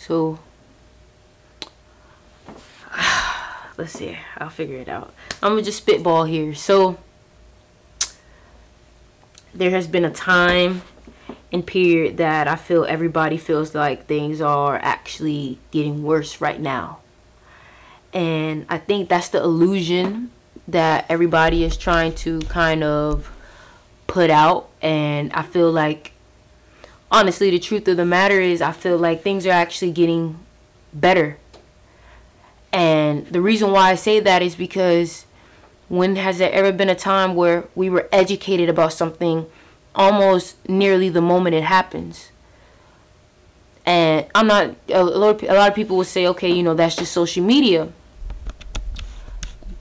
So let's see, I'll figure it out. I'm gonna just spitball here. So there has been a time and period that I feel everybody feels like things are actually getting worse right now. And I think that's the illusion that everybody is trying to kind of put out. And I feel like, honestly, the truth of the matter is I feel like things are actually getting better. And the reason why I say that is because when has there ever been a time where we were educated about something almost nearly the moment it happens? And I'm not, a lot of people will say, okay, you know, that's just social media.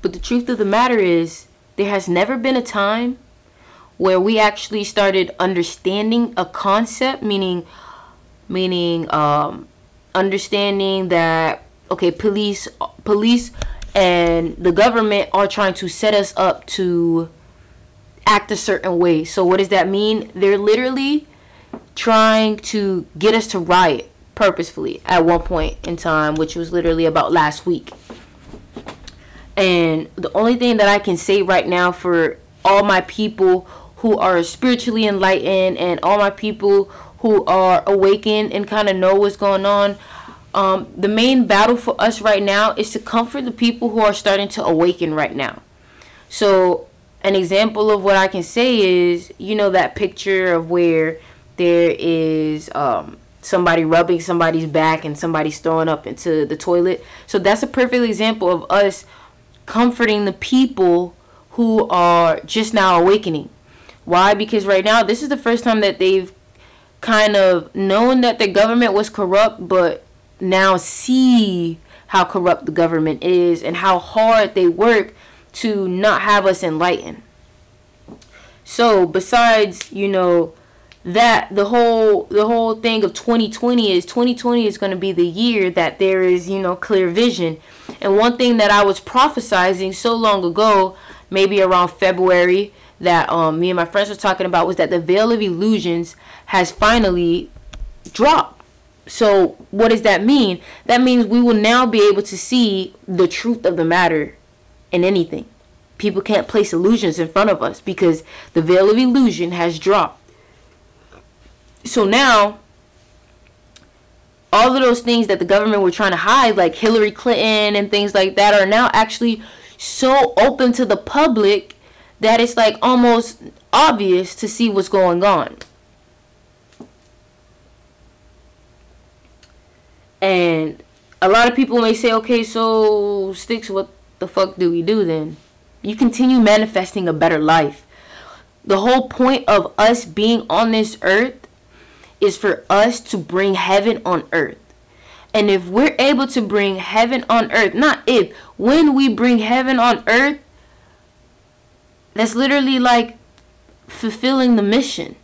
But the truth of the matter is there has never been a time where we actually started understanding a concept, meaning understanding that, okay, police and the government are trying to set us up to act a certain way. So what does that mean? They're literally trying to get us to riot purposefully at one point in time, which was literally about last week. And the only thing that I can say right now for all my people who are spiritually enlightened and all my people who are awakened and kind of know what's going on, the main battle for us right now is to comfort the people who are starting to awaken right now. So an example of what I can say is, you know, that picture of where there is somebody rubbing somebody's back and somebody's throwing up into the toilet. So that's a perfect example of us comforting the people who are just now awakening. Why? Because right now, this is the first time that they've kind of known that the government was corrupt, but now see how corrupt the government is and how hard they work to not have us enlightened. So besides, you know, that the whole thing of 2020 is going to be the year that there is, you know, clear vision. And one thing that I was prophesizing so long ago, maybe around February, that me and my friends were talking about, was that the veil of illusions has finally dropped. So what does that mean? That means we will now be able to see the truth of the matter in anything. People can't place illusions in front of us because the veil of illusion has dropped. So now, all of those things that the government were trying to hide, like Hillary Clinton and things like that, are now actually so open to the public that it's like almost obvious to see what's going on. And a lot of people may say, okay, so Sticks, what the fuck do we do then? You continue manifesting a better life. The whole point of us being on this earth is for us to bring heaven on earth. And if we're able to bring heaven on earth, not if, when we bring heaven on earth, that's literally like fulfilling the mission.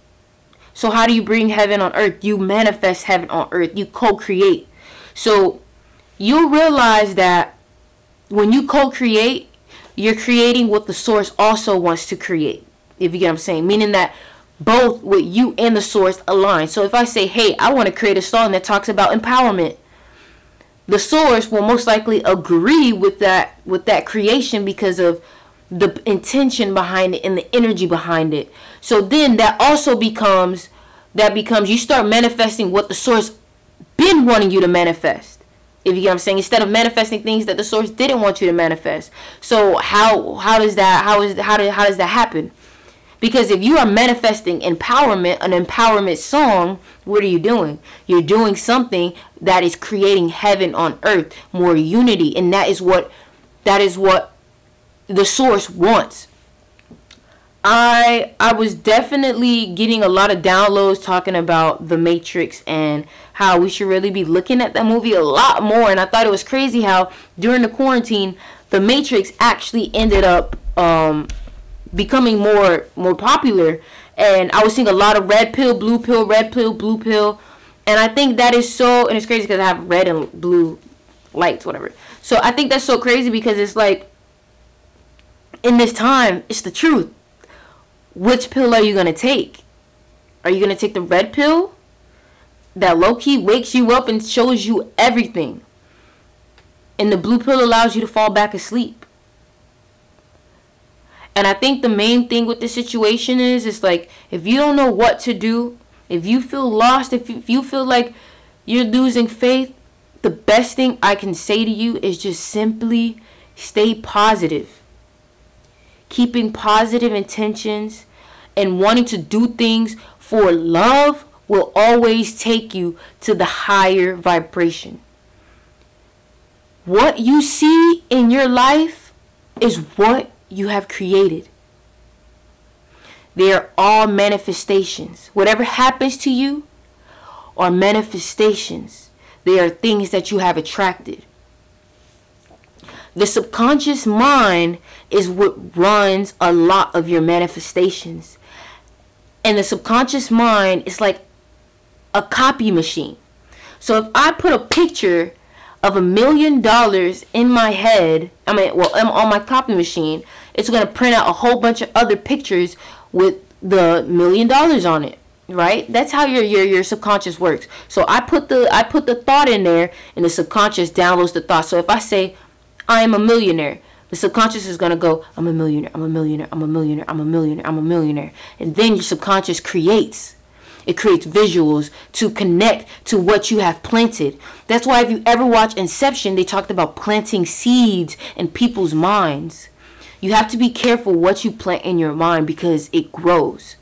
So how do you bring heaven on earth? You manifest heaven on earth. You co-create. So you'll realize that when you co-create, you're creating what the source also wants to create. If you get what I'm saying. Meaning that both with you and the source align. So if I say, hey, I want to create a song that talks about empowerment, the source will most likely agree with that creation because of the intention behind it and the energy behind it. So then that also becomes you start manifesting what the source been wanting you to manifest. If you get what I'm saying, instead of manifesting things that the source didn't want you to manifest. So how does that happen? Because if you are manifesting empowerment, an empowerment song, what are you doing? You're doing something that is creating heaven on earth, more unity, and that is what the source wants. I was definitely getting a lot of downloads talking about The Matrix and how we should really be looking at that movie a lot more. And I thought it was crazy how during the quarantine, The Matrix actually ended up becoming more popular. And I was seeing a lot of red pill, blue pill, red pill, blue pill. And I think that is so, and it's crazy because I have red and blue lights, whatever. So I think that's so crazy because it's like, in this time, it's the truth. Which pill are you going to take? Are you going to take the red pill? that low-key wakes you up and shows you everything. And the blue pill allows you to fall back asleep. And I think the main thing with this situation is like, if you don't know what to do, if you feel lost, if you feel like you're losing faith, the best thing I can say to you is just simply stay positive. Keeping positive intentions and wanting to do things for love will always take you to the higher vibration. What you see in your life is what you have created. They are all manifestations. Whatever happens to you are manifestations. They are things that you have attracted. The subconscious mind is what runs a lot of your manifestations. And the subconscious mind is like a copy machine. So if I put a picture of $1 million in my head, on my copy machine, it's going to print out a whole bunch of other pictures with the $1 million on it, right? That's how your subconscious works. So I put the thought in there, and the subconscious downloads the thought. So if I say I am a millionaire, the subconscious is going to go, I'm a millionaire, I'm a millionaire, I'm a millionaire, I'm a millionaire, I'm a millionaire. And then your subconscious creates. It creates visuals to connect to what you have planted. That's why if you ever watch Inception, they talked about planting seeds in people's minds. You have to be careful what you plant in your mind because it grows.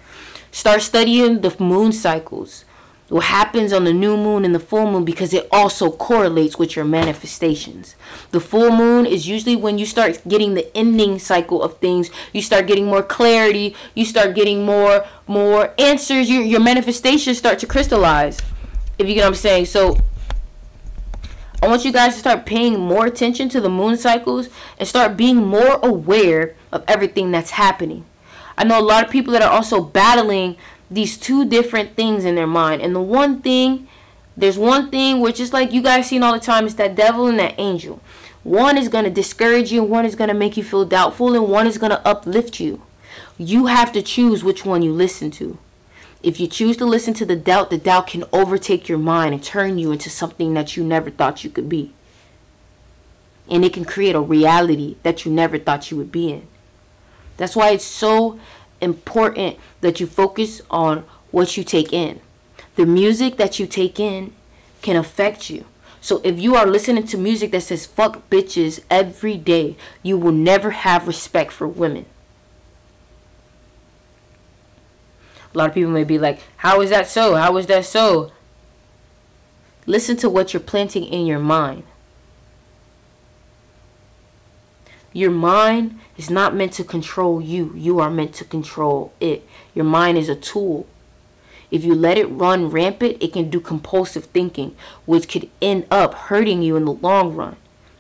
Start studying the moon cycles. What happens on the new moon and the full moon, because it also correlates with your manifestations. The full moon is usually when you start getting the ending cycle of things. You start getting more clarity. You start getting more answers. Your manifestations start to crystallize, if you get what I'm saying. So I want you guys to start paying more attention to the moon cycles and start being more aware of everything that's happening. I know a lot of people that are also battling these two different things in their mind. And there's one thing which is like you guys seen all the time, is that devil and that angel. One is going to discourage you, one is going to make you feel doubtful, and one is going to uplift you. You have to choose which one you listen to. If you choose to listen to the doubt can overtake your mind and turn you into something that you never thought you could be. And it can create a reality that you never thought you would be in. That's why it's so important that you focus on what you take in. The music that you take in can affect you. So if you are listening to music that says fuck bitches every day, you will never have respect for women. A lot of people may be like, how is that so? How is that so? Listen to what you're planting in your mind. Your mind is not meant to control you. You are meant to control it. Your mind is a tool. If you let it run rampant, it can do compulsive thinking, which could end up hurting you in the long run.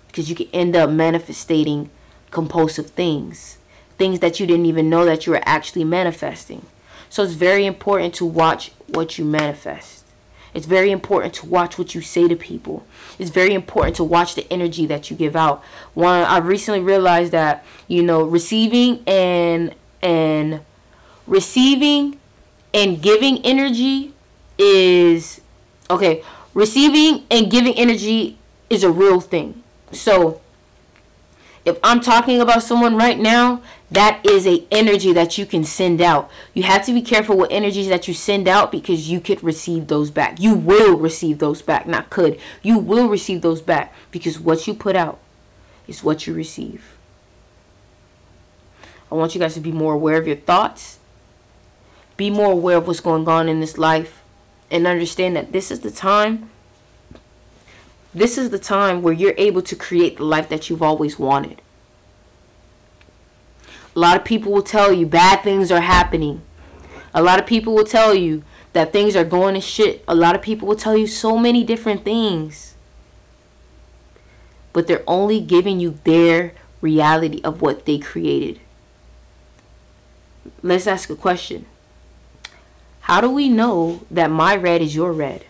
Because you can end up manifesting compulsive things. Things that you didn't even know that you were actually manifesting. So it's very important to watch what you manifest. It's very important to watch what you say to people. It's very important to watch the energy that you give out. I've recently realized that, receiving and giving energy is okay. Receiving and giving energy is a real thing. So if I'm talking about someone right now, that is a energy that you can send out. You have to be careful with energies that you send out, because you could receive those back. You will receive those back. Not could. You will receive those back, because what you put out is what you receive. I want you guys to be more aware of your thoughts. Be more aware of what's going on in this life. And understand that this is the time. This is the time where you're able to create the life that you've always wanted. A lot of people will tell you bad things are happening. A lot of people will tell you that things are going to shit. A lot of people will tell you so many different things. But they're only giving you their reality of what they created. Let's ask a question. How do we know that my red is your red?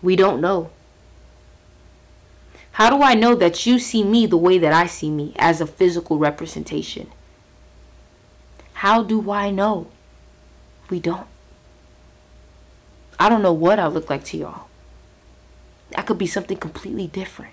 We don't know. How do I know that you see me the way that I see me, as a physical representation? How do I know? We don't. I don't know what I look like to y'all. I could be something completely different.